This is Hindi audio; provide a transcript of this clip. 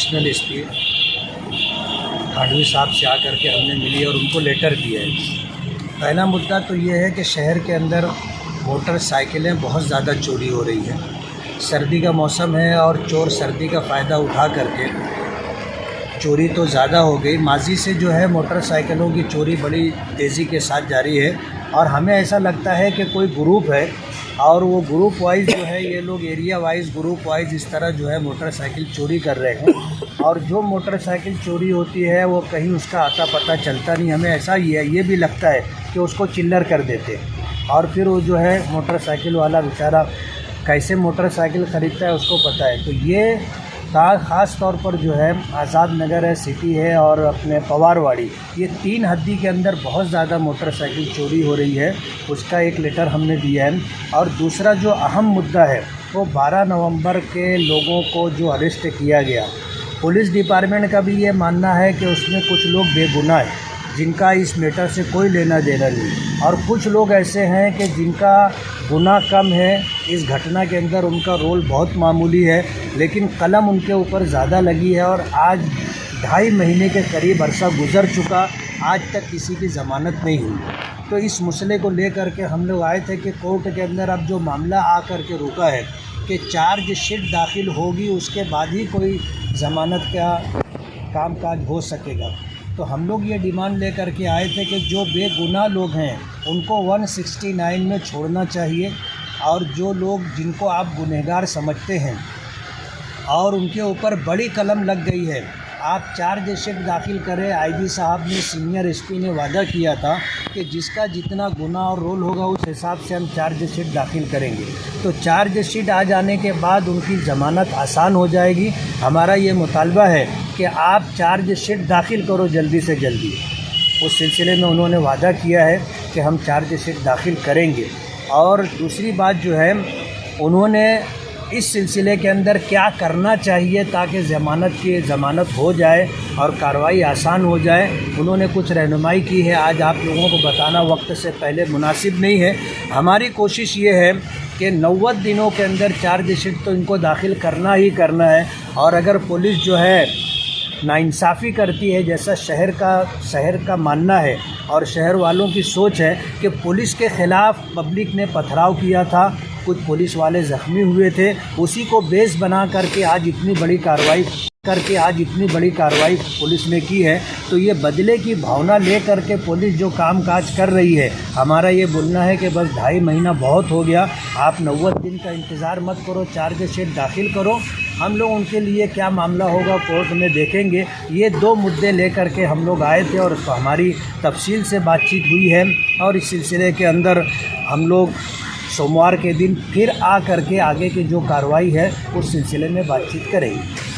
एडिशनल एसपी खांडवी साहब से आकर के हमने मिली और उनको लेटर दिया है। पहला मुद्दा तो ये है कि शहर के अंदर मोटरसाइकिलें बहुत ज़्यादा चोरी हो रही हैं। सर्दी का मौसम है और चोर सर्दी का फ़ायदा उठा करके चोरी तो ज़्यादा हो गई। माजी से जो है मोटरसाइकिलों की चोरी बड़ी तेज़ी के साथ जारी है और हमें ऐसा लगता है कि कोई ग्रुप है और वो ग्रुप वाइज जो है ये लोग एरिया वाइज ग्रुप वाइज इस तरह जो है मोटरसाइकिल चोरी कर रहे हैं और जो मोटरसाइकिल चोरी होती है वो कहीं उसका आता पता चलता नहीं। हमें ऐसा ही है, ये भी लगता है कि उसको चिल्लर कर देते और फिर वो जो है मोटरसाइकिल वाला बेचारा कैसे मोटरसाइकिल ख़रीदता है उसको पता है। तो ये ख़ास तौर पर जो है आज़ाद नगर है, सिटी है और अपने पवारवाड़ी, ये 3 हद्दी के अंदर बहुत ज़्यादा मोटरसाइकिल चोरी हो रही है। उसका एक लेटर हमने दिया है। और दूसरा जो अहम मुद्दा है वो 12 नवंबर के लोगों को जो अरेस्ट किया गया, पुलिस डिपार्टमेंट का भी ये मानना है कि उसमें कुछ लोग बेगुनाह हैं जिनका इस मैटर से कोई लेना देना नहीं और कुछ लोग ऐसे हैं कि जिनका गुनाह कम है, इस घटना के अंदर उनका रोल बहुत मामूली है लेकिन कलम उनके ऊपर ज़्यादा लगी है और आज 2.5 महीने के करीब अरसा गुज़र चुका, आज तक किसी की ज़मानत नहीं हुई। तो इस मसले को लेकर के हम लोग आए थे कि कोर्ट के अंदर अब जो मामला आ कर के रुका है कि चार्जशीट दाखिल होगी उसके बाद ही कोई ज़मानत का कामकाज हो सकेगा। तो हम लोग ये डिमांड लेकर के आए थे कि जो बेगुनाह लोग हैं उनको 169 में छोड़ना चाहिए और जो लोग जिनको आप गुनहगार समझते हैं और उनके ऊपर बड़ी कलम लग गई है, आप चार्जशीट दाखिल करें। आईजी साहब ने, सीनियर एसपी ने वादा किया था कि जिसका जितना गुनाह और रोल होगा उस हिसाब से हम चार्जशीट दाखिल करेंगे। तो चार्जशीट आ जाने के बाद उनकी ज़मानत आसान हो जाएगी। हमारा ये मुतालबा है कि आप चार्जशीट दाखिल करो जल्दी से जल्दी। उस सिलसिले में उन्होंने वादा किया है कि हम चार्जशीट दाखिल करेंगे। और दूसरी बात जो है, उन्होंने इस सिलसिले के अंदर क्या करना चाहिए ताकि ज़मानत हो जाए और कार्रवाई आसान हो जाए, उन्होंने कुछ रहनुमाई की है। आज आप लोगों को बताना वक्त से पहले मुनासिब नहीं है। हमारी कोशिश ये है कि 90 दिनों के अंदर चार्जशीट तो इनको दाखिल करना ही करना है और अगर पुलिस जो है नाइंसाफ़ी करती है, जैसा शहर का मानना है और शहर वालों की सोच है कि पुलिस के ख़िलाफ़ पब्लिक ने पथराव किया था, कुछ पुलिस वाले ज़ख्मी हुए थे, उसी को बेस बना करके आज इतनी बड़ी कार्रवाई पुलिस ने की है। तो ये बदले की भावना ले करके पुलिस जो कामकाज कर रही है, हमारा ये बोलना है कि बस 2.5 महीना बहुत हो गया, आप 90 दिन का इंतज़ार मत करो, चार्जशीट दाखिल करो। हम लोग उनके लिए क्या मामला होगा कोर्ट में देखेंगे। ये 2 मुद्दे लेकर के हम लोग आए थे और हमारी तफसील से बातचीत हुई है और इस सिलसिले के अंदर हम लोग सोमवार के दिन फिर आ करके आगे की जो कार्रवाई है उस सिलसिले में बातचीत करेंगे।